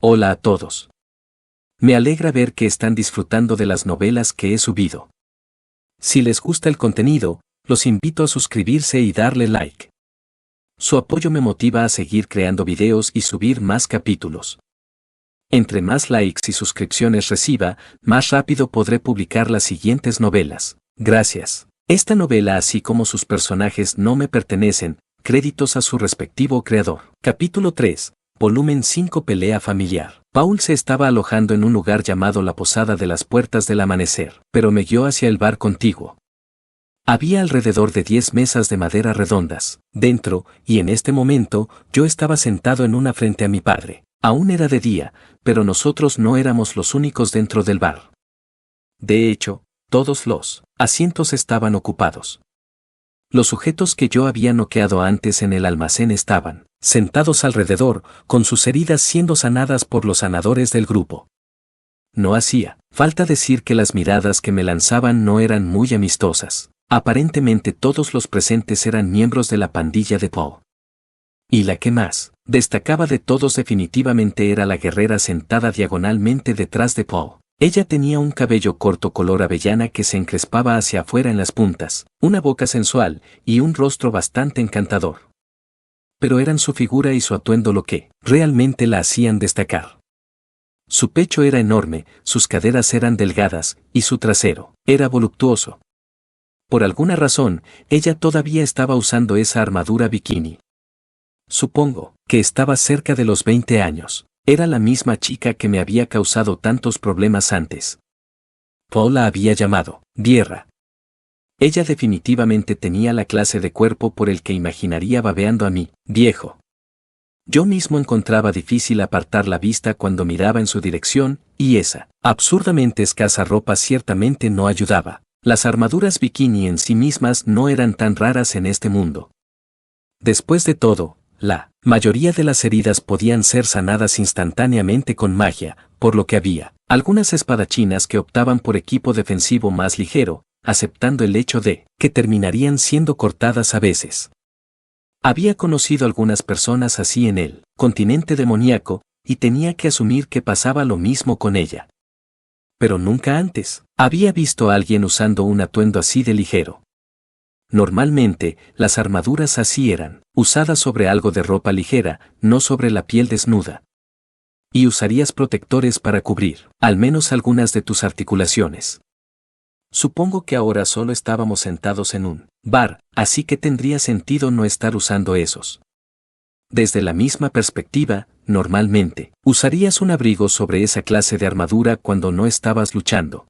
Hola a todos. Me alegra ver que están disfrutando de las novelas que he subido. Si les gusta el contenido, los invito a suscribirse y darle like. Su apoyo me motiva a seguir creando videos y subir más capítulos. Entre más likes y suscripciones reciba, más rápido podré publicar las siguientes novelas. Gracias. Esta novela, así como sus personajes, no me pertenecen, créditos a su respectivo creador. Capítulo 3. Volumen 5. Pelea familiar. Paul se estaba alojando en un lugar llamado la Posada de las Puertas del Amanecer, pero me guió hacia el bar contiguo. Había alrededor de 10 mesas de madera redondas dentro, y en este momento yo estaba sentado en una frente a mi padre. Aún era de día, pero nosotros no éramos los únicos dentro del bar. De hecho, todos los asientos estaban ocupados. Los sujetos que yo había noqueado antes en el almacén estaban sentados alrededor, con sus heridas siendo sanadas por los sanadores del grupo. No hacía falta decir que las miradas que me lanzaban no eran muy amistosas. Aparentemente todos los presentes eran miembros de la pandilla de Paul. Y la que más destacaba de todos definitivamente era la guerrera sentada diagonalmente detrás de Paul. Ella tenía un cabello corto color avellana que se encrespaba hacia afuera en las puntas, una boca sensual y un rostro bastante encantador. Pero eran su figura y su atuendo lo que realmente la hacían destacar. Su pecho era enorme, sus caderas eran delgadas, y su trasero era voluptuoso. Por alguna razón, ella todavía estaba usando esa armadura bikini. Supongo que estaba cerca de los 20 años. Era la misma chica que me había causado tantos problemas antes. Paul la había llamado Dierra. Ella definitivamente tenía la clase de cuerpo por el que imaginaría babeando a mí, viejo. Yo mismo encontraba difícil apartar la vista cuando miraba en su dirección, y esa absurdamente escasa ropa ciertamente no ayudaba. Las armaduras bikini en sí mismas no eran tan raras en este mundo. Después de todo, la mayoría de las heridas podían ser sanadas instantáneamente con magia, por lo que había algunas espadachinas que optaban por equipo defensivo más ligero, aceptando el hecho de que terminarían siendo cortadas a veces. Había conocido algunas personas así en el continente demoníaco, y tenía que asumir que pasaba lo mismo con ella. Pero nunca antes había visto a alguien usando un atuendo así de ligero. Normalmente, las armaduras así eran usadas sobre algo de ropa ligera, no sobre la piel desnuda. Y usarías protectores para cubrir al menos algunas de tus articulaciones. Supongo que ahora solo estábamos sentados en un bar, así que tendría sentido no estar usando esos. Desde la misma perspectiva, normalmente, usarías un abrigo sobre esa clase de armadura cuando no estabas luchando.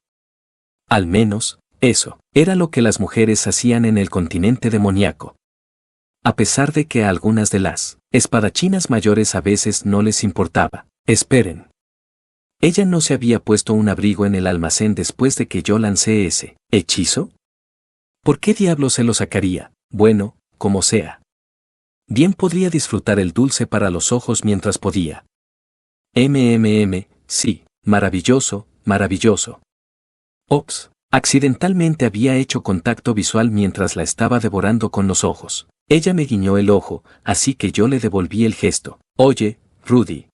Al menos, eso era lo que las mujeres hacían en el continente demoníaco. A pesar de que a algunas de las espadachinas mayores a veces no les importaba. Esperen. ¿Ella no se había puesto un abrigo en el almacén después de que yo lancé ese hechizo? ¿Por qué diablos se lo sacaría? Bueno, como sea. Bien podría disfrutar el dulce para los ojos mientras podía. Sí, maravilloso, maravilloso. Ops, accidentalmente había hecho contacto visual mientras la estaba devorando con los ojos. Ella me guiñó el ojo, así que yo le devolví el gesto. Oye, Rudy.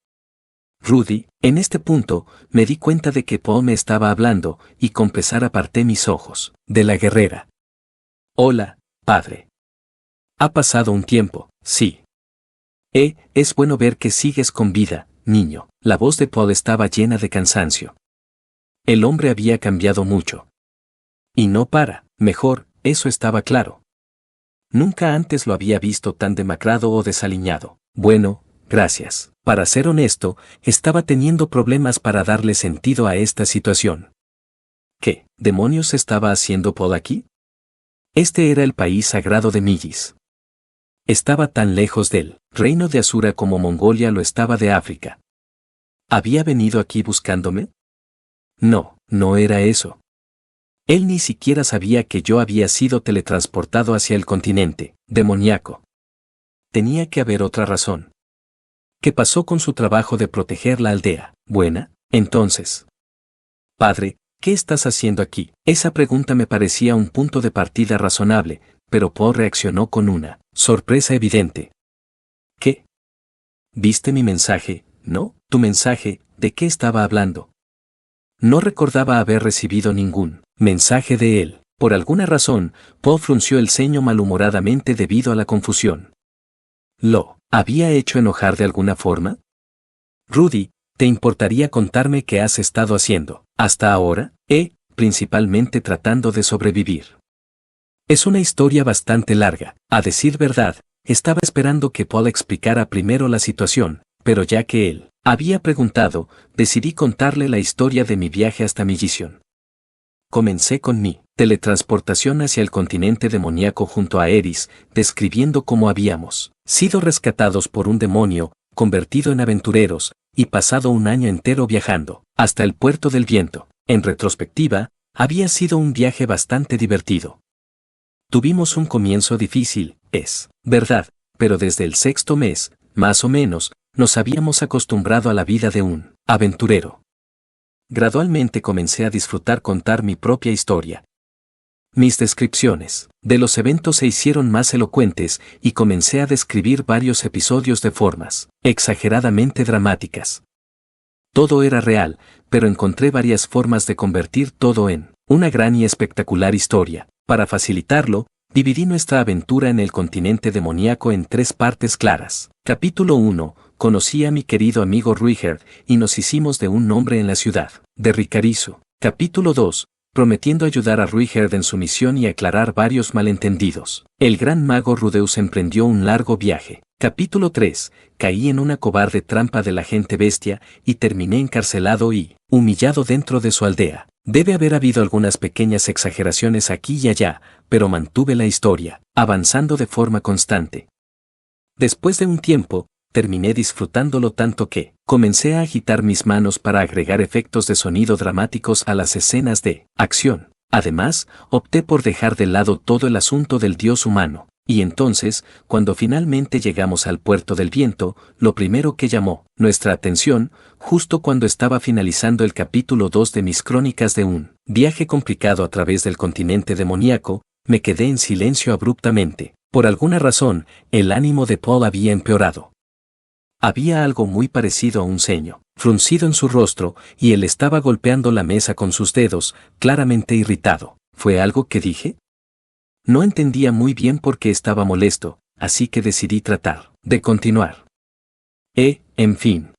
Rudy, en este punto, me di cuenta de que Paul me estaba hablando, y con pesar aparté mis ojos de la guerrera. Hola, padre. Ha pasado un tiempo, sí. Es bueno ver que sigues con vida, niño. La voz de Paul estaba llena de cansancio. El hombre había cambiado mucho. Y no para mejor, eso estaba claro. Nunca antes lo había visto tan demacrado o desaliñado. Bueno, gracias. Para ser honesto, estaba teniendo problemas para darle sentido a esta situación. ¿Qué demonios estaba haciendo Paul aquí? Este era el país sagrado de Millis. Estaba tan lejos del reino de Asura como Mongolia lo estaba de África. ¿Había venido aquí buscándome? No, no era eso. Él ni siquiera sabía que yo había sido teletransportado hacia el continente demoníaco. Tenía que haber otra razón. ¿Qué pasó con su trabajo de proteger la aldea? Buena, entonces. Padre, ¿qué estás haciendo aquí? Esa pregunta me parecía un punto de partida razonable, pero Paul reaccionó con una sorpresa evidente. ¿Qué? ¿Viste mi mensaje, ¿no? Tu mensaje, ¿de qué estaba hablando? No recordaba haber recibido ningún mensaje de él. Por alguna razón, Paul frunció el ceño malhumoradamente debido a la confusión. ¿Lo había hecho enojar de alguna forma? Rudy, ¿te importaría contarme qué has estado haciendo hasta ahora? Principalmente tratando de sobrevivir. Es una historia bastante larga. A decir verdad, estaba esperando que Paul explicara primero la situación, pero ya que él había preguntado, decidí contarle la historia de mi viaje hasta Millition. Comencé con mi teletransportación hacia el continente demoníaco junto a Eris, describiendo cómo habíamos sido rescatados por un demonio, convertido en aventureros, y pasado un año entero viajando hasta el puerto del viento. En retrospectiva, había sido un viaje bastante divertido. Tuvimos un comienzo difícil, es verdad, pero desde el 6º mes, más o menos, nos habíamos acostumbrado a la vida de un aventurero. Gradualmente comencé a disfrutar contar mi propia historia. Mis descripciones de los eventos se hicieron más elocuentes y comencé a describir varios episodios de formas exageradamente dramáticas. Todo era real, pero encontré varias formas de convertir todo en una gran y espectacular historia. Para facilitarlo, dividí nuestra aventura en el continente demoníaco en 3 partes claras. Capítulo 1. Conocí a mi querido amigo Ruiger y nos hicimos de un nombre en la ciudad de Ricarizo. Capítulo 2. Prometiendo ayudar a Ruiger en su misión y aclarar varios malentendidos. El gran mago Rudeus emprendió un largo viaje. Capítulo 3. Caí en una cobarde trampa de la gente bestia y terminé encarcelado y humillado dentro de su aldea. Debe haber habido algunas pequeñas exageraciones aquí y allá, pero mantuve la historia, avanzando de forma constante. Después de un tiempo, terminé disfrutándolo tanto que comencé a agitar mis manos para agregar efectos de sonido dramáticos a las escenas de acción. Además, opté por dejar de lado todo el asunto del dios humano. Y entonces, cuando finalmente llegamos al puerto del viento, lo primero que llamó nuestra atención, justo cuando estaba finalizando el capítulo 2 de mis crónicas de un viaje complicado a través del continente demoníaco, me quedé en silencio abruptamente. Por alguna razón, el ánimo de Paul había empeorado. Había algo muy parecido a un ceño fruncido en su rostro, y él estaba golpeando la mesa con sus dedos, claramente irritado. ¿Fue algo que dije? No entendía muy bien por qué estaba molesto, así que decidí tratar de continuar. En fin.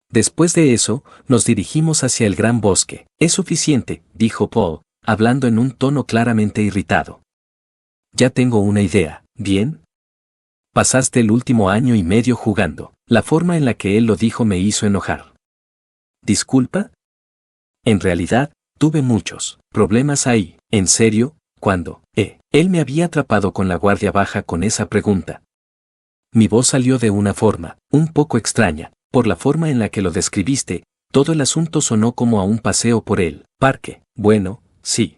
Después de eso, nos dirigimos hacia el gran bosque. Es suficiente, dijo Paul, hablando en un tono claramente irritado. Ya tengo una idea, ¿bien? Pasaste el último año y medio jugando. La forma en la que él lo dijo me hizo enojar. ¿Disculpa? En realidad, tuve muchos problemas ahí. ¿En serio? ¿Cuándo? Él me había atrapado con la guardia baja con esa pregunta. Mi voz salió de una forma, un poco extraña. Por la forma en la que lo describiste, todo el asunto sonó como a un paseo por el parque. Bueno, sí.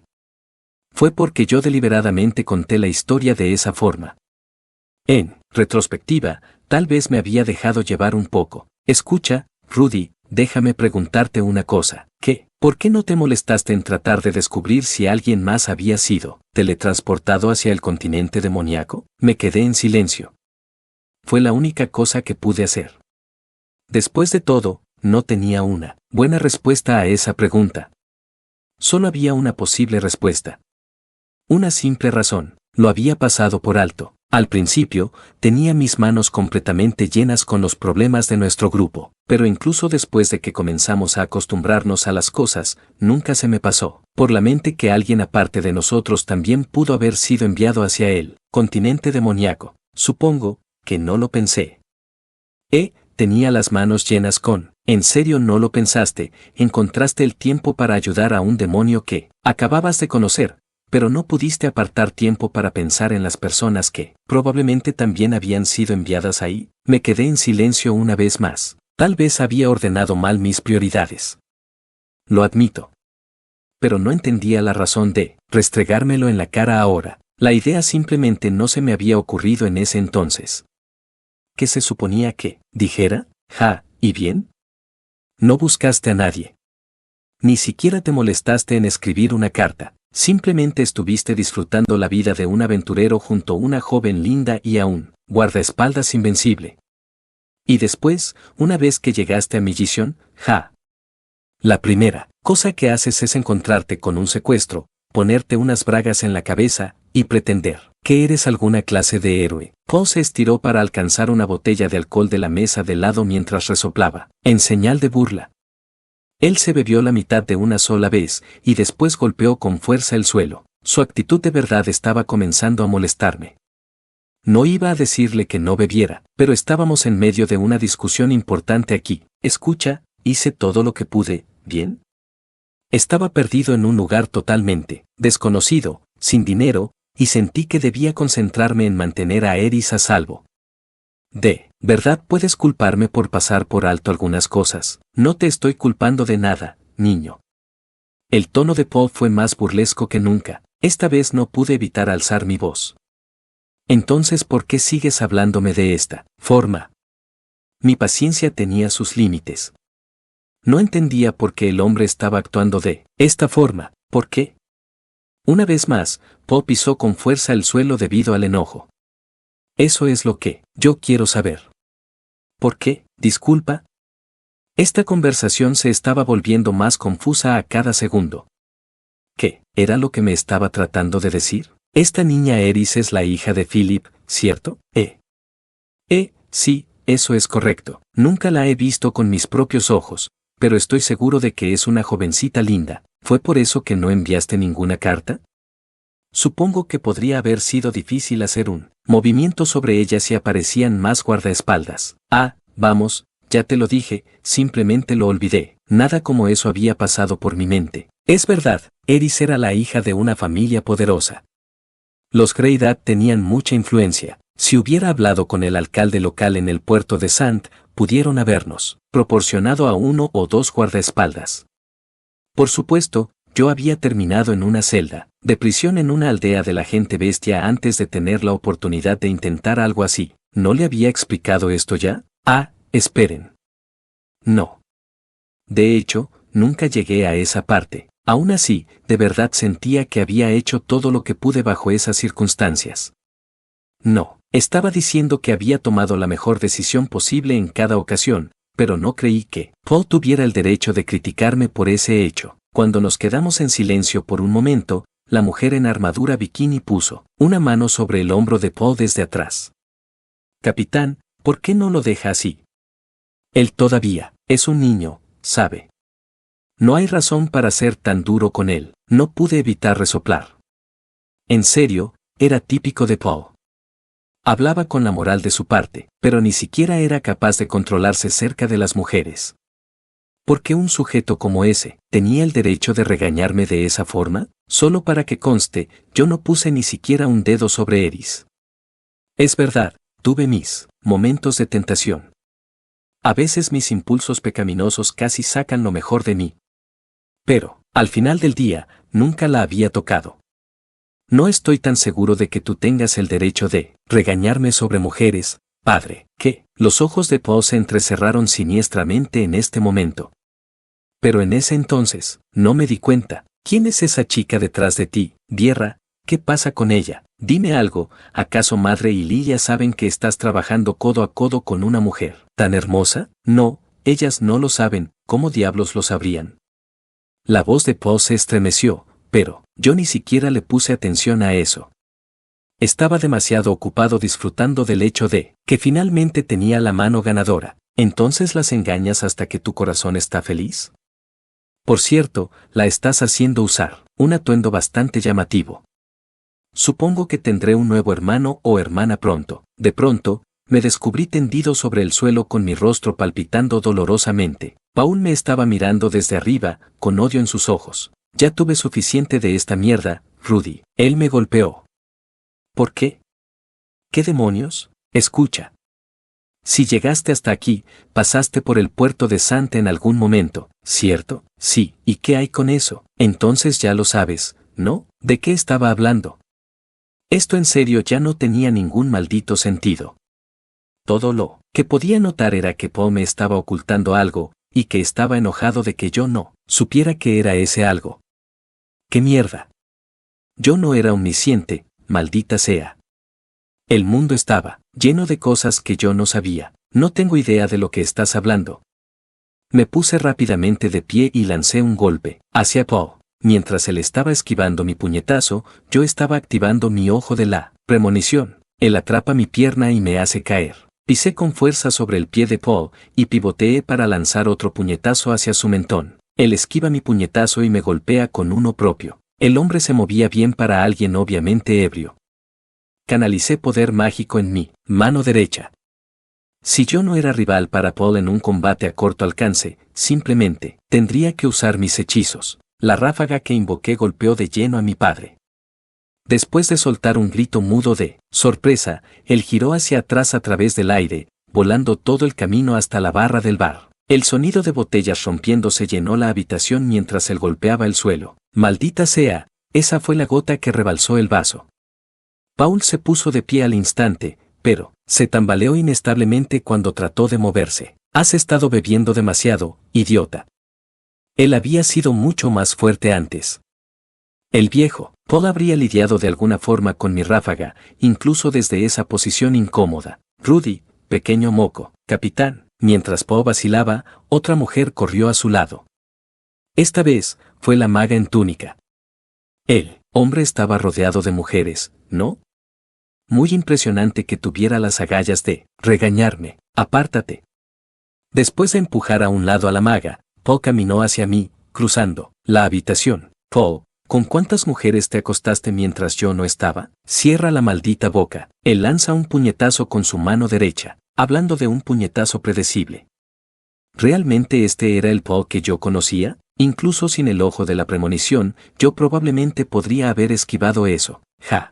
Fue porque yo deliberadamente conté la historia de esa forma. En retrospectiva, tal vez me había dejado llevar un poco. Escucha, Rudy, déjame preguntarte una cosa. ¿Por qué no te molestaste en tratar de descubrir si alguien más había sido teletransportado hacia el continente demoníaco? Me quedé en silencio. Fue la única cosa que pude hacer. Después de todo, no tenía una buena respuesta a esa pregunta. Solo había una posible respuesta. Una simple razón, lo había pasado por alto. Al principio, tenía mis manos completamente llenas con los problemas de nuestro grupo, pero incluso después de que comenzamos a acostumbrarnos a las cosas, nunca se me pasó por la mente que alguien aparte de nosotros también pudo haber sido enviado hacia el continente demoníaco. Supongo que no lo pensé. Tenía las manos llenas con, ¿en serio no lo pensaste? Encontraste el tiempo para ayudar a un demonio que acababas de conocer, pero no pudiste apartar tiempo para pensar en las personas que probablemente también habían sido enviadas ahí. Me quedé en silencio una vez más. Tal vez había ordenado mal mis prioridades. Lo admito. Pero no entendía la razón de restregármelo en la cara ahora. La idea simplemente no se me había ocurrido en ese entonces. ¿Qué se suponía que dijera? ¿Y bien? No buscaste a nadie. Ni siquiera te molestaste en escribir una carta. Simplemente estuviste disfrutando la vida de un aventurero junto a una joven linda y a un guardaespaldas invencible. Y después, una vez que llegaste a Millition, ja. La primera cosa que haces es encontrarte con un secuestro, ponerte unas bragas en la cabeza y pretender que eres alguna clase de héroe. Paul se estiró para alcanzar una botella de alcohol de la mesa de lado mientras resoplaba, en señal de burla. Él se bebió la mitad de una sola vez y después golpeó con fuerza el suelo. Su actitud de verdad estaba comenzando a molestarme. No iba a decirle que no bebiera, pero estábamos en medio de una discusión importante aquí. Escucha, hice todo lo que pude, ¿bien? Estaba perdido en un lugar totalmente desconocido, sin dinero, y sentí que debía concentrarme en mantener a Eris a salvo. De verdad puedes culparme por pasar por alto algunas cosas. No te estoy culpando de nada, niño. El tono de Paul fue más burlesco que nunca. Esta vez no pude evitar alzar mi voz. Entonces, ¿por qué sigues hablándome de esta forma? Mi paciencia tenía sus límites. No entendía por qué el hombre estaba actuando de esta forma. ¿Por qué? Una vez más, Paul pisó con fuerza el suelo debido al enojo. Eso es lo que yo quiero saber. ¿Por qué? Disculpa. Esta conversación se estaba volviendo más confusa a cada segundo. ¿Qué era lo que me estaba tratando de decir? Esta niña Eris es la hija de Philip, ¿cierto? Sí, eso es correcto. Nunca la he visto con mis propios ojos, pero estoy seguro de que es una jovencita linda. ¿Fue por eso que no enviaste ninguna carta? Supongo que podría haber sido difícil hacer un movimiento sobre ella si aparecían más guardaespaldas. Vamos, ya te lo dije, simplemente lo olvidé. Nada como eso había pasado por mi mente. Es verdad, Eris era la hija de una familia poderosa. Los Greydat tenían mucha influencia. Si hubiera hablado con el alcalde local en el puerto de Sant, pudieron habernos proporcionado a 1 o 2 guardaespaldas. Por supuesto, yo había terminado en una celda de prisión en una aldea de la gente bestia antes de tener la oportunidad de intentar algo así. ¿No le había explicado esto ya? Esperen. No. De hecho, nunca llegué a esa parte. Aún así, de verdad sentía que había hecho todo lo que pude bajo esas circunstancias. No, estaba diciendo que había tomado la mejor decisión posible en cada ocasión, pero no creí que Paul tuviera el derecho de criticarme por ese hecho. Cuando nos quedamos en silencio por un momento, la mujer en armadura bikini puso una mano sobre el hombro de Paul desde atrás. Capitán, ¿por qué no lo deja así? Él todavía es un niño, ¿sabe? No hay razón para ser tan duro con él. No pude evitar resoplar. En serio, era típico de Paul. Hablaba con la moral de su parte, pero ni siquiera era capaz de controlarse cerca de las mujeres. ¿Por qué un sujeto como ese tenía el derecho de regañarme de esa forma? Solo para que conste, yo no puse ni siquiera un dedo sobre Eris. Es verdad, tuve mis momentos de tentación. A veces mis impulsos pecaminosos casi sacan lo mejor de mí. Pero, al final del día, nunca la había tocado. No estoy tan seguro de que tú tengas el derecho de regañarme sobre mujeres, padre, que los ojos de Paul se entrecerraron siniestramente en este momento. Pero en ese entonces, no me di cuenta. ¿Quién es esa chica detrás de ti, Dierra? ¿Qué pasa con ella? Dime algo, ¿acaso Madre y Lilia saben que estás trabajando codo a codo con una mujer tan hermosa? No, ellas no lo saben, ¿cómo diablos lo sabrían? La voz de Paul se estremeció, pero yo ni siquiera le puse atención a eso. Estaba demasiado ocupado disfrutando del hecho de que finalmente tenía la mano ganadora. ¿Entonces las engañas hasta que tu corazón está feliz? Por cierto, la estás haciendo usar un atuendo bastante llamativo. Supongo que tendré un nuevo hermano o hermana pronto. De pronto, me descubrí tendido sobre el suelo con mi rostro palpitando dolorosamente. Paul me estaba mirando desde arriba, con odio en sus ojos. Ya tuve suficiente de esta mierda, Rudy. Él me golpeó. ¿Por qué? ¿Qué demonios? Escucha. Si llegaste hasta aquí, pasaste por el puerto de Santa en algún momento, ¿cierto? Sí. ¿Y qué hay con eso? Entonces ya lo sabes, ¿no? ¿De qué estaba hablando? Esto en serio ya no tenía ningún maldito sentido. Todo lo que podía notar era que Paul me estaba ocultando algo, y que estaba enojado de que yo no supiera que era ese algo. ¡Qué mierda! Yo no era omnisciente, maldita sea. El mundo estaba lleno de cosas que yo no sabía. No tengo idea de lo que estás hablando. Me puse rápidamente de pie y lancé un golpe hacia Paul. Mientras él estaba esquivando mi puñetazo, yo estaba activando mi ojo de la premonición. Él atrapa mi pierna y me hace caer. Pisé con fuerza sobre el pie de Paul y pivoteé para lanzar otro puñetazo hacia su mentón. Él esquiva mi puñetazo y me golpea con uno propio. El hombre se movía bien para alguien obviamente ebrio. Canalicé poder mágico en mi mano derecha. Si yo no era rival para Paul en un combate a corto alcance, simplemente tendría que usar mis hechizos. La ráfaga que invoqué golpeó de lleno a mi padre. Después de soltar un grito mudo de sorpresa, él giró hacia atrás a través del aire, volando todo el camino hasta la barra del bar. El sonido de botellas rompiéndose llenó la habitación mientras él golpeaba el suelo. Maldita sea, esa fue la gota que rebalsó el vaso. Paul se puso de pie al instante, pero se tambaleó inestablemente cuando trató de moverse. Has estado bebiendo demasiado, idiota. Él había sido mucho más fuerte antes. El viejo, Paul habría lidiado de alguna forma con mi ráfaga, incluso desde esa posición incómoda. Rudy, pequeño moco, capitán. Mientras Paul vacilaba, otra mujer corrió a su lado. Esta vez, fue la maga en túnica. El hombre estaba rodeado de mujeres, ¿no? Muy impresionante que tuviera las agallas de regañarme. Apártate. Después de empujar a un lado a la maga, Paul caminó hacia mí, cruzando la habitación. Paul, ¿con cuántas mujeres te acostaste mientras yo no estaba? Cierra la maldita boca. Él lanza un puñetazo con su mano derecha, hablando de un puñetazo predecible. ¿Realmente este era el Paul que yo conocía? Incluso sin el ojo de la premonición, yo probablemente podría haber esquivado eso. Ja.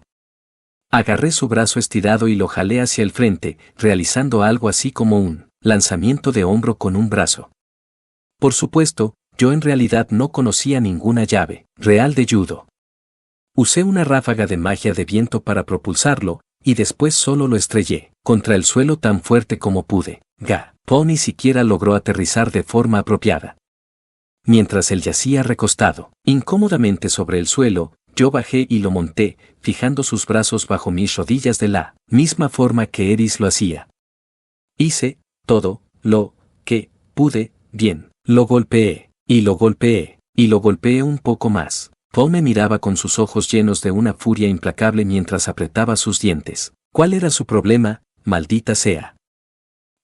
Agarré su brazo estirado y lo jalé hacia el frente, realizando algo así como un lanzamiento de hombro con un brazo. Por supuesto, yo en realidad no conocía ninguna llave real de judo. Usé una ráfaga de magia de viento para propulsarlo, y después solo lo estrellé contra el suelo tan fuerte como pude. Paul ni siquiera logró aterrizar de forma apropiada. Mientras él yacía recostado, incómodamente sobre el suelo, yo bajé y lo monté, fijando sus brazos bajo mis rodillas de la misma forma que Eris lo hacía. Hice todo lo que pude bien. Lo golpeé, y lo golpeé, y lo golpeé un poco más. Paul me miraba con sus ojos llenos de una furia implacable mientras apretaba sus dientes. ¿Cuál era su problema, maldita sea?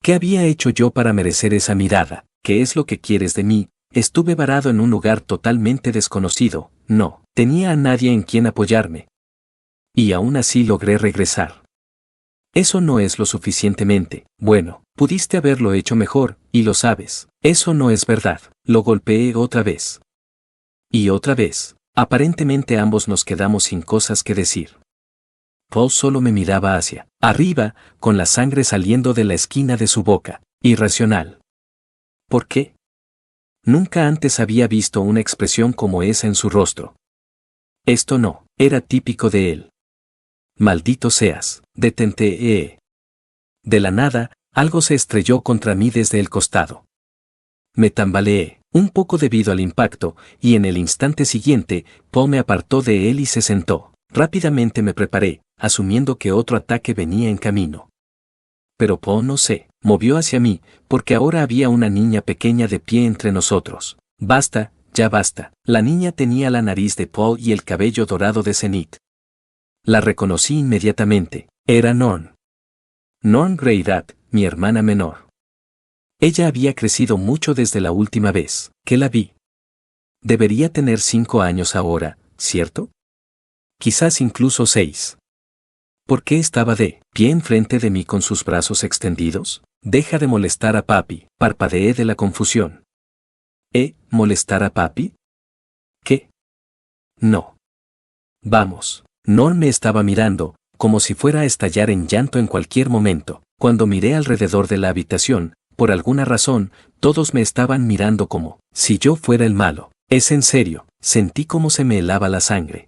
¿Qué había hecho yo para merecer esa mirada? ¿Qué es lo que quieres de mí? Estuve varado en un lugar totalmente desconocido, no tenía a nadie en quien apoyarme. Y aún así logré regresar. Eso no es lo suficientemente bueno, pudiste haberlo hecho mejor, y lo sabes. Eso no es verdad. Lo golpeé otra vez. Y otra vez. Aparentemente ambos nos quedamos sin cosas que decir. Paul solo me miraba hacia arriba, con la sangre saliendo de la esquina de su boca. Irracional. ¿Por qué? Nunca antes había visto una expresión como esa en su rostro. Esto no era típico de él. Maldito seas, detente. De la nada, algo se estrelló contra mí desde el costado. Me tambaleé, un poco debido al impacto, y en el instante siguiente, Paul me apartó de él y se sentó. Rápidamente me preparé, asumiendo que otro ataque venía en camino. Pero Paul no se movió hacia mí, porque ahora había una niña pequeña de pie entre nosotros. Basta, ya basta. La niña tenía la nariz de Paul y el cabello dorado de Zenith. La reconocí inmediatamente. Era Norn. Norn Greyrat, mi hermana menor. Ella había crecido mucho desde la última vez que la vi. Debería tener 5 años ahora, ¿cierto? Quizás incluso 6. ¿Por qué estaba de pie enfrente de mí con sus brazos extendidos? Deja de molestar a papi, parpadeé de la confusión. ¿Molestar a papi? ¿Qué? No. Vamos. Norn me estaba mirando, como si fuera a estallar en llanto en cualquier momento. Cuando miré alrededor de la habitación, por alguna razón, todos me estaban mirando como si yo fuera el malo. Es en serio, sentí como se me helaba la sangre.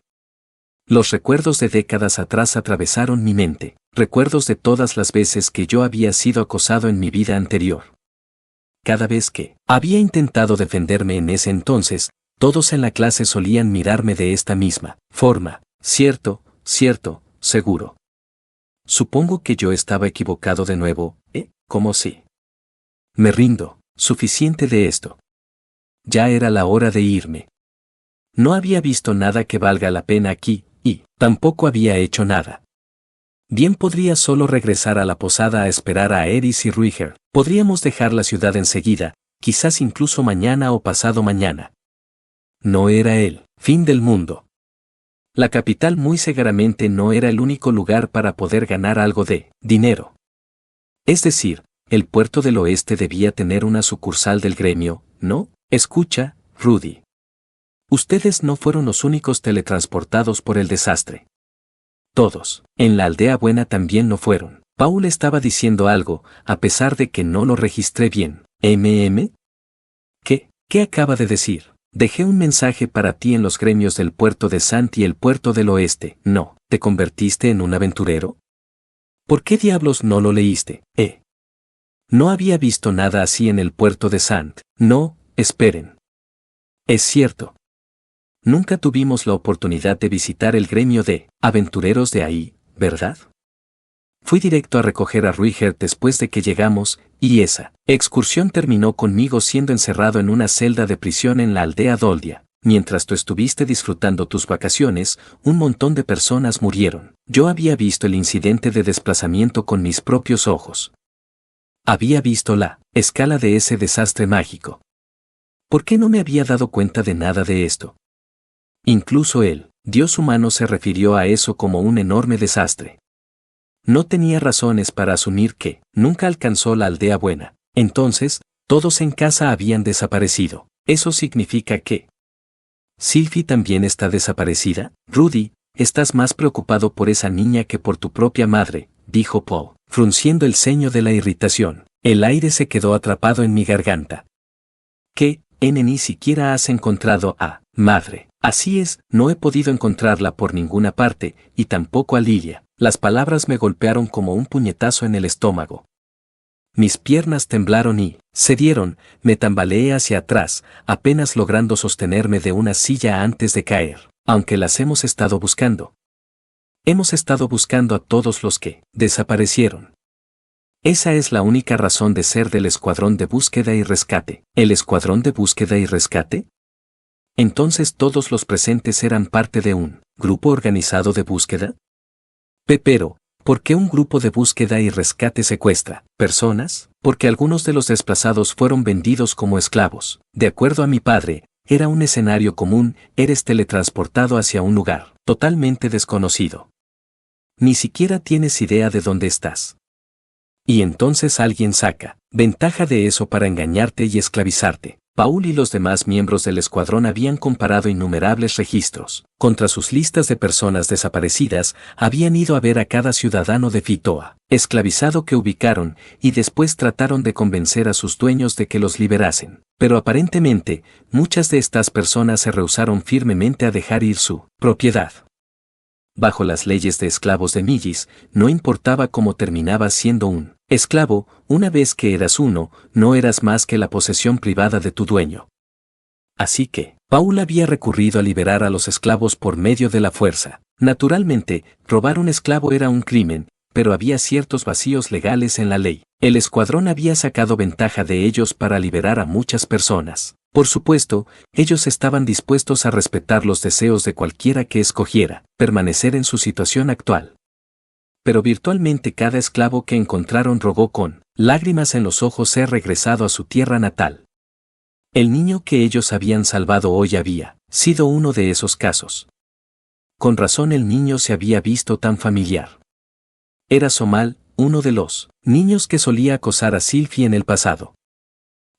Los recuerdos de décadas atrás atravesaron mi mente, recuerdos de todas las veces que yo había sido acosado en mi vida anterior. Cada vez que había intentado defenderme en ese entonces, todos en la clase solían mirarme de esta misma forma. Cierto, seguro. Supongo que yo estaba equivocado de nuevo, ¿Cómo si Me rindo, suficiente de esto. Ya era la hora de irme. No había visto nada que valga la pena aquí, y tampoco había hecho nada. Bien podría solo regresar a la posada a esperar a Eris y Ruiger. Podríamos dejar la ciudad enseguida, quizás incluso mañana o pasado mañana. No era el fin del mundo. La capital muy seguramente no era el único lugar para poder ganar algo de dinero. Es decir, el puerto del oeste debía tener una sucursal del gremio, ¿no? Escucha, Rudy. Ustedes no fueron los únicos teletransportados por el desastre. Todos, en la aldea buena también lo fueron. Paul estaba diciendo algo, a pesar de que no lo registré bien. ¿Qué? ¿Qué acaba de decir? Dejé un mensaje para ti en los gremios del puerto de Sant y el puerto del oeste. No, ¿te convertiste en un aventurero? ¿Por qué diablos no lo leíste? No había visto nada así en el puerto de Sant. No, esperen. Es cierto. Nunca tuvimos la oportunidad de visitar el gremio de aventureros de ahí, ¿verdad? Fui directo a recoger a Ruiger después de que llegamos, y esa excursión terminó conmigo siendo encerrado en una celda de prisión en la aldea Doldia. Mientras tú estuviste disfrutando tus vacaciones, un montón de personas murieron. Yo había visto el incidente de desplazamiento con mis propios ojos. Había visto la escala de ese desastre mágico. ¿Por qué no me había dado cuenta de nada de esto? Incluso el Dios humano se refirió a eso como un enorme desastre. No tenía razones para asumir que nunca alcanzó la aldea buena. Entonces, todos en casa habían desaparecido. ¿Eso significa que Sylvie también está desaparecida? Rudy, estás más preocupado por esa niña que por tu propia madre, dijo Paul, frunciendo el ceño de la irritación. El aire se quedó atrapado en mi garganta. ¿Qué, ni siquiera has encontrado a madre? Así es, no he podido encontrarla por ninguna parte, y tampoco a Lilia. Las palabras me golpearon como un puñetazo en el estómago. Mis piernas temblaron y cedieron, me tambaleé hacia atrás, apenas logrando sostenerme de una silla antes de caer. Aunque las hemos estado buscando. Hemos estado buscando a todos los que desaparecieron. Esa es la única razón de ser del Escuadrón de Búsqueda y Rescate. ¿El Escuadrón de Búsqueda y Rescate? Entonces todos los presentes eran parte de un grupo organizado de búsqueda. Pero, ¿por qué un grupo de búsqueda y rescate secuestra personas? Porque algunos de los desplazados fueron vendidos como esclavos. De acuerdo a mi padre, era un escenario común, eres teletransportado hacia un lugar totalmente desconocido. Ni siquiera tienes idea de dónde estás. Y entonces alguien saca ventaja de eso para engañarte y esclavizarte. Paul y los demás miembros del escuadrón habían comparado innumerables registros. Contra sus listas de personas desaparecidas, habían ido a ver a cada ciudadano de Fitoa, esclavizado que ubicaron, y después trataron de convencer a sus dueños de que los liberasen. Pero aparentemente, muchas de estas personas se rehusaron firmemente a dejar ir su propiedad. Bajo las leyes de esclavos de Millis, no importaba cómo terminabas siendo un esclavo, una vez que eras uno, no eras más que la posesión privada de tu dueño. Así que, Paul había recurrido a liberar a los esclavos por medio de la fuerza. Naturalmente, robar un esclavo era un crimen, pero había ciertos vacíos legales en la ley. El escuadrón había sacado ventaja de ellos para liberar a muchas personas. Por supuesto, ellos estaban dispuestos a respetar los deseos de cualquiera que escogiera permanecer en su situación actual. Pero virtualmente cada esclavo que encontraron rogó con lágrimas en los ojos ser regresado a su tierra natal. El niño que ellos habían salvado hoy había sido uno de esos casos. Con razón el niño se había visto tan familiar. Era Somal, uno de los niños que solía acosar a Sylvie en el pasado.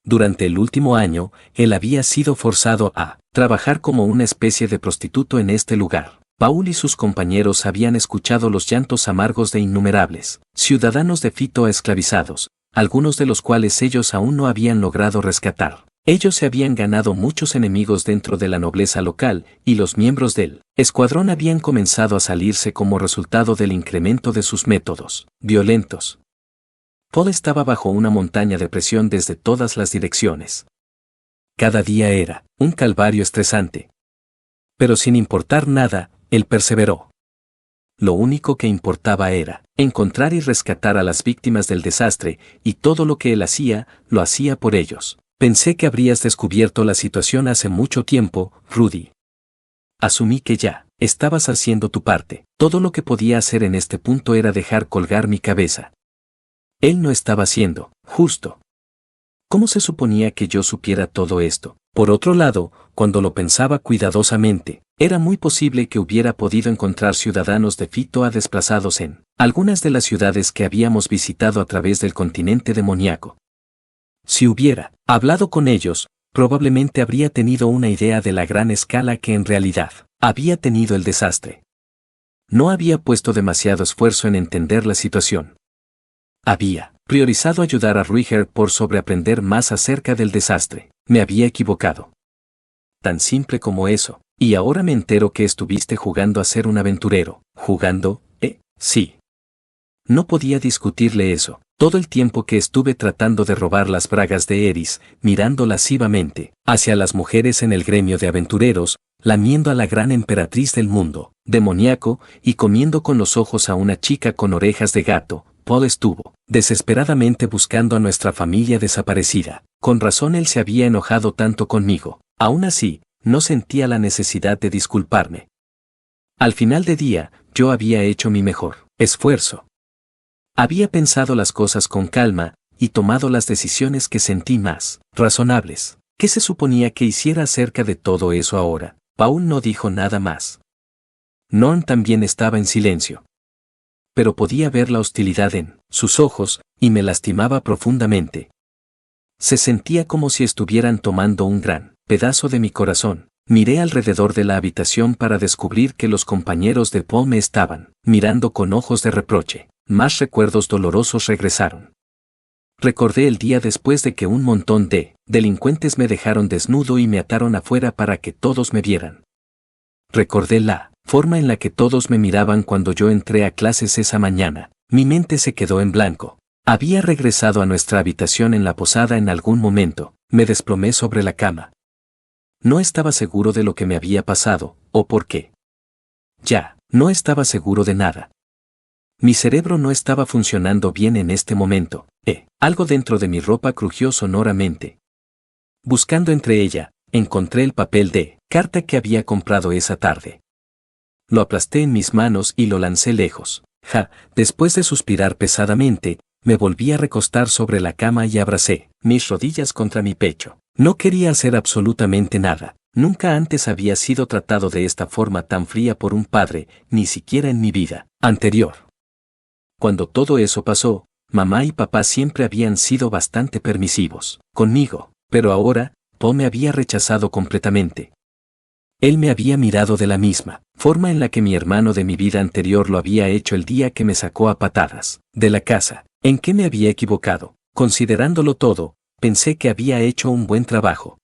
Durante el último año, él había sido forzado a trabajar como una especie de prostituto en este lugar. Paul y sus compañeros habían escuchado los llantos amargos de innumerables ciudadanos de Fitoa esclavizados, algunos de los cuales ellos aún no habían logrado rescatar. Ellos se habían ganado muchos enemigos dentro de la nobleza local, y los miembros del escuadrón habían comenzado a salirse como resultado del incremento de sus métodos violentos. Paul estaba bajo una montaña de presión desde todas las direcciones. Cada día era un calvario estresante. Pero sin importar nada, él perseveró. Lo único que importaba era encontrar y rescatar a las víctimas del desastre, y todo lo que él hacía, lo hacía por ellos. Pensé que habrías descubierto la situación hace mucho tiempo, Rudy. Asumí que ya estabas haciendo tu parte. Todo lo que podía hacer en este punto era dejar colgar mi cabeza. Él no estaba siendo justo. ¿Cómo se suponía que yo supiera todo esto? Por otro lado, cuando lo pensaba cuidadosamente, era muy posible que hubiera podido encontrar ciudadanos de Fitoa desplazados en algunas de las ciudades que habíamos visitado a través del continente demoníaco. Si hubiera hablado con ellos, probablemente habría tenido una idea de la gran escala que en realidad había tenido el desastre. No había puesto demasiado esfuerzo en entender la situación. Había priorizado ayudar a Ruiger por sobreaprender más acerca del desastre. Me había equivocado. Tan simple como eso. Y ahora me entero que estuviste jugando a ser un aventurero. ¿Jugando? Sí. No podía discutirle eso. Todo el tiempo que estuve tratando de robar las bragas de Eris, mirando lascivamente hacia las mujeres en el gremio de aventureros, lamiendo a la gran emperatriz del mundo, demoníaco, y comiendo con los ojos a una chica con orejas de gato, Paul estuvo desesperadamente buscando a nuestra familia desaparecida. Con razón él se había enojado tanto conmigo. Aún así, no sentía la necesidad de disculparme. Al final de día, yo había hecho mi mejor esfuerzo. Había pensado las cosas con calma y tomado las decisiones que sentí más razonables. ¿Qué se suponía que hiciera acerca de todo eso ahora? Paul no dijo nada más. Norn también estaba en silencio. Pero podía ver la hostilidad en sus ojos, y me lastimaba profundamente. Se sentía como si estuvieran tomando un gran pedazo de mi corazón. Miré alrededor de la habitación para descubrir que los compañeros de Paul me estaban mirando con ojos de reproche. Más recuerdos dolorosos regresaron. Recordé el día después de que un montón de delincuentes me dejaron desnudo y me ataron afuera para que todos me vieran. Recordé la forma en la que todos me miraban cuando yo entré a clases esa mañana. Mi mente se quedó en blanco. Había regresado a nuestra habitación en la posada en algún momento. Me desplomé sobre la cama. No estaba seguro de lo que me había pasado, o por qué. Ya, no estaba seguro de nada. Mi cerebro no estaba funcionando bien en este momento. Algo dentro de mi ropa crujió sonoramente. Buscando entre ella, encontré el papel de carta que había comprado esa tarde. Lo aplasté en mis manos y lo lancé lejos. Después de suspirar pesadamente, me volví a recostar sobre la cama y abracé mis rodillas contra mi pecho. No quería hacer absolutamente nada. Nunca antes había sido tratado de esta forma tan fría por un padre, ni siquiera en mi vida anterior. Cuando todo eso pasó, mamá y papá siempre habían sido bastante permisivos conmigo, pero ahora, Paul me había rechazado completamente. Él me había mirado de la misma forma en la que mi hermano de mi vida anterior lo había hecho el día que me sacó a patadas de la casa. ¿En qué me había equivocado? Considerándolo todo, pensé que había hecho un buen trabajo.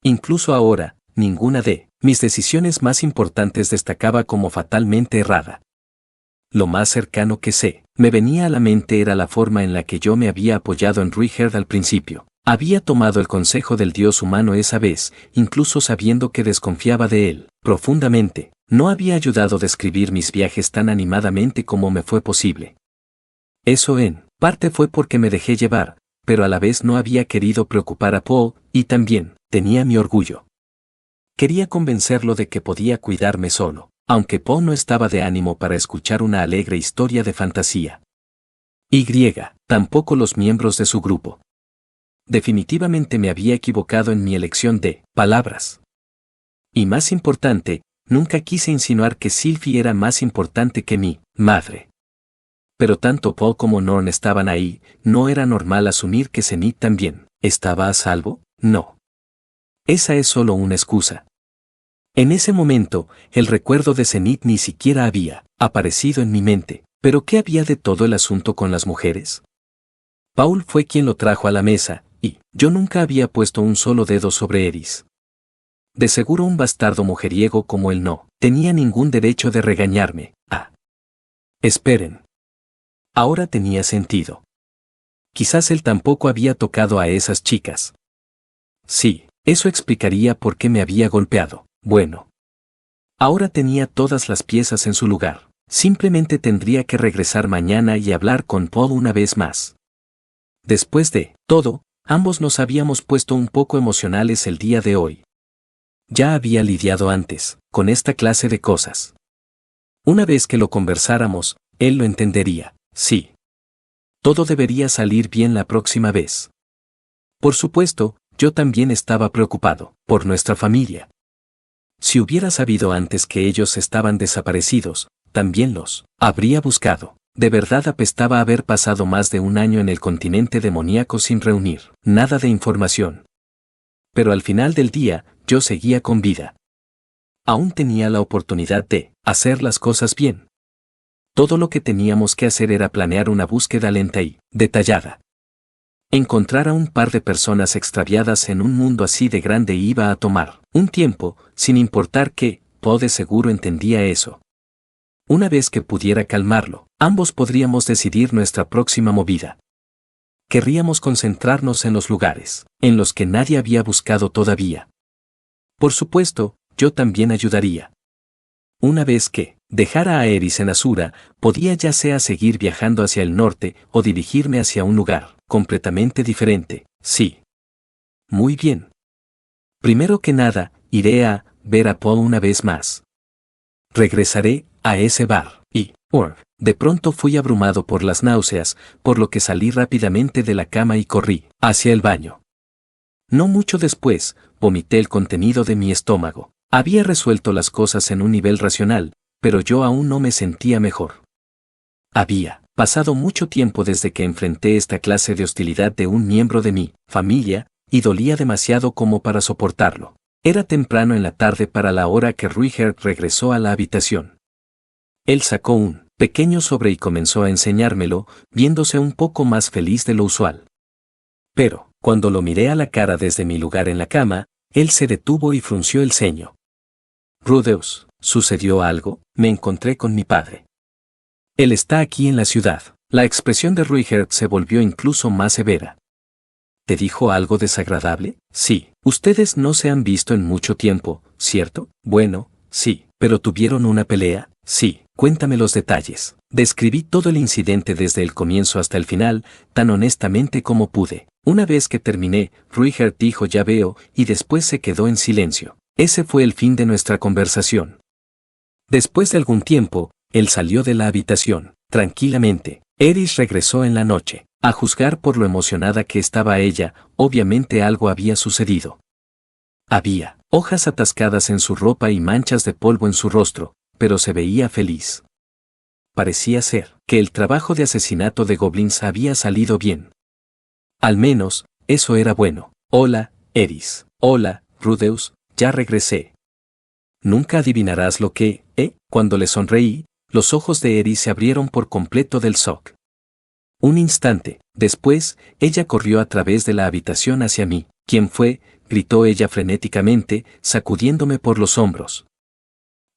Incluso ahora, ninguna de mis decisiones más importantes destacaba como fatalmente errada. Lo más cercano que me venía a la mente era la forma en la que yo me había apoyado en Ruiger al principio. Había tomado el consejo del dios humano esa vez, incluso sabiendo que desconfiaba de él profundamente. No había ayudado a describir mis viajes tan animadamente como me fue posible. Eso en parte fue porque me dejé llevar, pero a la vez no había querido preocupar a Paul, y también tenía mi orgullo. Quería convencerlo de que podía cuidarme solo, aunque Paul no estaba de ánimo para escuchar una alegre historia de fantasía. Tampoco los miembros de su grupo. Definitivamente me había equivocado en mi elección de palabras. Y más importante, nunca quise insinuar que Sylvie era más importante que mi madre. Pero tanto Paul como Norn estaban ahí, ¿no era normal asumir que Zenith también estaba a salvo? No. Esa es solo una excusa. En ese momento, el recuerdo de Zenith ni siquiera había aparecido en mi mente. ¿Pero qué había de todo el asunto con las mujeres? Paul fue quien lo trajo a la mesa, y yo nunca había puesto un solo dedo sobre Eris. De seguro un bastardo mujeriego como él no tenía ningún derecho de regañarme. Esperen. Ahora tenía sentido. Quizás él tampoco había tocado a esas chicas. Sí, eso explicaría por qué me había golpeado. Bueno. Ahora tenía todas las piezas en su lugar. Simplemente tendría que regresar mañana y hablar con Paul una vez más. Después de todo, ambos nos habíamos puesto un poco emocionales el día de hoy. Ya había lidiado antes con esta clase de cosas. Una vez que lo conversáramos, él lo entendería, sí. Todo debería salir bien la próxima vez. Por supuesto, yo también estaba preocupado por nuestra familia. Si hubiera sabido antes que ellos estaban desaparecidos, también los habría buscado. De verdad apestaba haber pasado más de un año en el continente demoníaco sin reunir nada de información. Pero al final del día, yo seguía con vida. Aún tenía la oportunidad de hacer las cosas bien. Todo lo que teníamos que hacer era planear una búsqueda lenta y detallada. Encontrar a un par de personas extraviadas en un mundo así de grande iba a tomar un tiempo, sin importar que, Poe de seguro entendía eso. Una vez que pudiera calmarlo, ambos podríamos decidir nuestra próxima movida. Querríamos concentrarnos en los lugares en los que nadie había buscado todavía. Por supuesto, yo también ayudaría. Una vez que dejara a Eris en Asura, podía ya sea seguir viajando hacia el norte o dirigirme hacia un lugar completamente diferente, sí. Muy bien. Primero que nada, iré a ver a Paul una vez más. Regresaré a ese bar y, de pronto fui abrumado por las náuseas, por lo que salí rápidamente de la cama y corrí hacia el baño. No mucho después, vomité el contenido de mi estómago. Había resuelto las cosas en un nivel racional, pero yo aún no me sentía mejor. Había pasado mucho tiempo desde que enfrenté esta clase de hostilidad de un miembro de mi familia, y dolía demasiado como para soportarlo. Era temprano en la tarde para la hora que Ruiger regresó a la habitación. Él sacó un pequeño sobre y comenzó a enseñármelo, viéndose un poco más feliz de lo usual. Pero, cuando lo miré a la cara desde mi lugar en la cama, él se detuvo y frunció el ceño. Rudeus, ¿sucedió algo? Me encontré con mi padre. Él está aquí en la ciudad. La expresión de Ruiger se volvió incluso más severa. ¿Te dijo algo desagradable? Sí. Ustedes no se han visto en mucho tiempo, ¿cierto? Bueno, sí. ¿Pero tuvieron una pelea? Sí. Cuéntame los detalles. Describí todo el incidente desde el comienzo hasta el final, tan honestamente como pude. Una vez que terminé, Ruiger dijo ya veo, y después se quedó en silencio. Ese fue el fin de nuestra conversación. Después de algún tiempo, él salió de la habitación, tranquilamente. Eris regresó en la noche. A juzgar por lo emocionada que estaba ella, obviamente algo había sucedido. Había hojas atascadas en su ropa y manchas de polvo en su rostro, pero se veía feliz. Parecía ser que el trabajo de asesinato de goblins había salido bien. Al menos, eso era bueno. Hola, Eris. Hola, Rudeus, ya regresé. Nunca adivinarás lo que, cuando le sonreí, los ojos de Eris se abrieron por completo del shock. Un instante después, ella corrió a través de la habitación hacia mí. ¿Quién fue?, gritó ella frenéticamente, sacudiéndome por los hombros.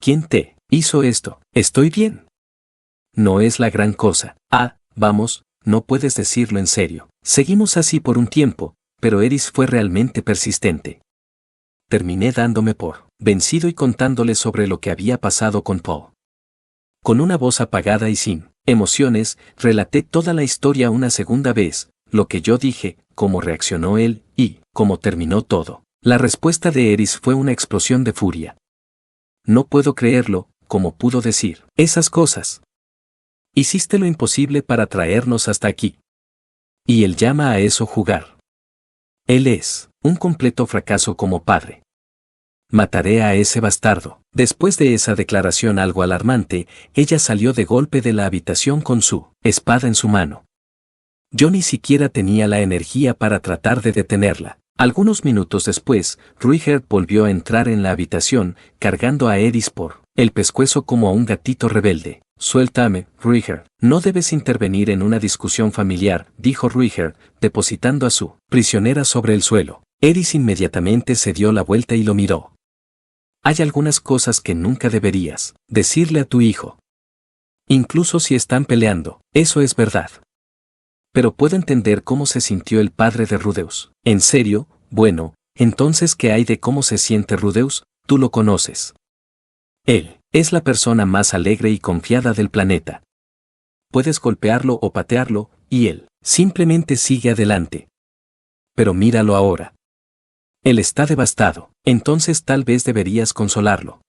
¿Quién te hizo esto? Estoy bien. No es la gran cosa. Vamos, no puedes decirlo en serio. Seguimos así por un tiempo, pero Eris fue realmente persistente. Terminé dándome por vencido y contándole sobre lo que había pasado con Poe. Con una voz apagada y sin emociones, relaté toda la historia una segunda vez, lo que yo dije, cómo reaccionó él, y cómo terminó todo. La respuesta de Eris fue una explosión de furia. No puedo creerlo, ¿cómo pudo decir esas cosas? Hiciste lo imposible para traernos hasta aquí. Y él llama a eso jugar. Él es un completo fracaso como padre. Mataré a ese bastardo. Después de esa declaración algo alarmante, ella salió de golpe de la habitación con su espada en su mano. Yo ni siquiera tenía la energía para tratar de detenerla. Algunos minutos después, Ruiger volvió a entrar en la habitación, cargando a Eris por el pescuezo como a un gatito rebelde. Suéltame, Ruiger. No debes intervenir en una discusión familiar, dijo Ruiger, depositando a su prisionera sobre el suelo. Eris inmediatamente se dio la vuelta y lo miró. Hay algunas cosas que nunca deberías decirle a tu hijo. Incluso si están peleando, eso es verdad. Pero puedo entender cómo se sintió el padre de Rudeus. ¿En serio? Bueno, entonces ¿qué hay de cómo se siente Rudeus? Tú lo conoces. Él Es la persona más alegre y confiada del planeta. Puedes golpearlo o patearlo, y él simplemente sigue adelante. Pero míralo ahora. Él está devastado, entonces tal vez deberías consolarlo.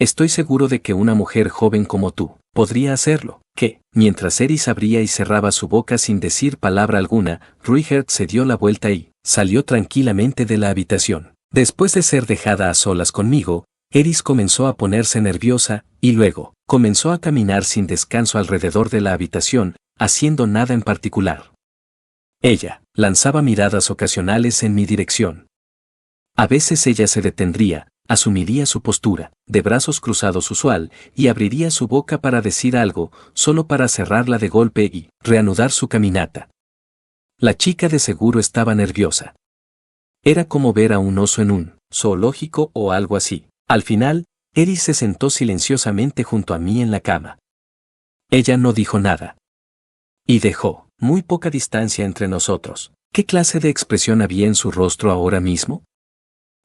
Estoy seguro de que una mujer joven como tú podría hacerlo. Que, mientras Eris abría y cerraba su boca sin decir palabra alguna, Ruigert se dio la vuelta y salió tranquilamente de la habitación. Después de ser dejada a solas conmigo, Eris comenzó a ponerse nerviosa, y luego comenzó a caminar sin descanso alrededor de la habitación, haciendo nada en particular. Ella lanzaba miradas ocasionales en mi dirección. A veces ella se detendría, asumiría su postura, de brazos cruzados usual, y abriría su boca para decir algo, solo para cerrarla de golpe y reanudar su caminata. La chica de seguro estaba nerviosa. Era como ver a un oso en un zoológico o algo así. Al final, Eris se sentó silenciosamente junto a mí en la cama. Ella no dijo nada. Y dejó muy poca distancia entre nosotros. ¿Qué clase de expresión había en su rostro ahora mismo?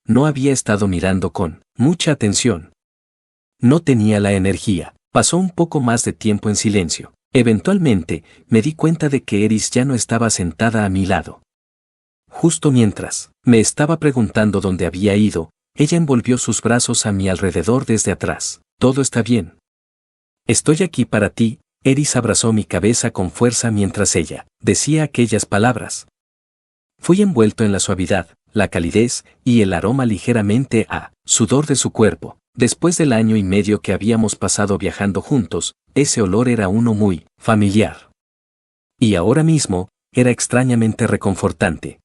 No había estado mirando con mucha atención. No tenía la energía. Pasó un poco más de tiempo en silencio. Eventualmente, me di cuenta de que Eris ya no estaba sentada a mi lado. Justo mientras me estaba preguntando dónde había ido, ella envolvió sus brazos a mi alrededor desde atrás. Todo está bien. Estoy aquí para ti. Eris abrazó mi cabeza con fuerza mientras ella decía aquellas palabras. Fui envuelto en la suavidad, la calidez y el aroma ligeramente a sudor de su cuerpo. Después del año y medio que habíamos pasado viajando juntos, ese olor era uno muy familiar. Y ahora mismo, era extrañamente reconfortante.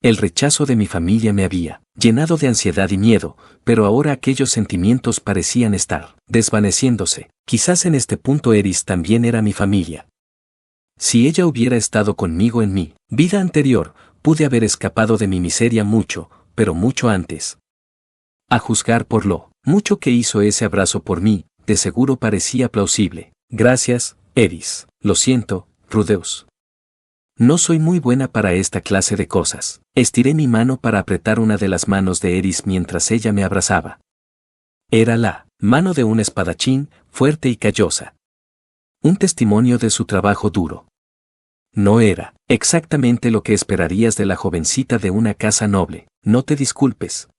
El rechazo de mi familia me había llenado de ansiedad y miedo, pero ahora aquellos sentimientos parecían estar desvaneciéndose. Quizás en este punto Eris también era mi familia. Si ella hubiera estado conmigo en mi vida anterior, pude haber escapado de mi miseria mucho, pero mucho antes. A juzgar por lo mucho que hizo ese abrazo por mí, de seguro parecía plausible. Gracias, Eris. Lo siento, Rudeus. No soy muy buena para esta clase de cosas. Estiré mi mano para apretar una de las manos de Eris mientras ella me abrazaba. Era la mano de un espadachín, fuerte y callosa. Un testimonio de su trabajo duro. No era exactamente lo que esperarías de la jovencita de una casa noble. No te disculpes.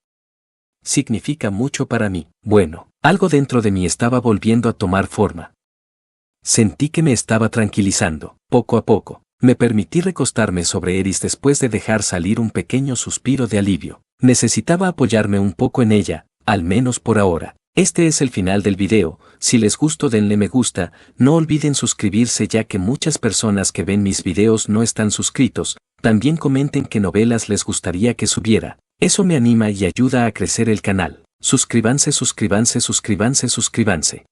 Significa mucho para mí. Bueno, algo dentro de mí estaba volviendo a tomar forma. Sentí que me estaba tranquilizando. Poco a poco, me permití recostarme sobre Eris después de dejar salir un pequeño suspiro de alivio. Necesitaba apoyarme un poco en ella, al menos por ahora. Este es el final del video. Si les gustó denle me gusta, no olviden suscribirse ya que muchas personas que ven mis videos no están suscritos. También comenten qué novelas les gustaría que subiera. Eso me anima y ayuda a crecer el canal. Suscríbanse, suscríbanse, suscríbanse, suscríbanse.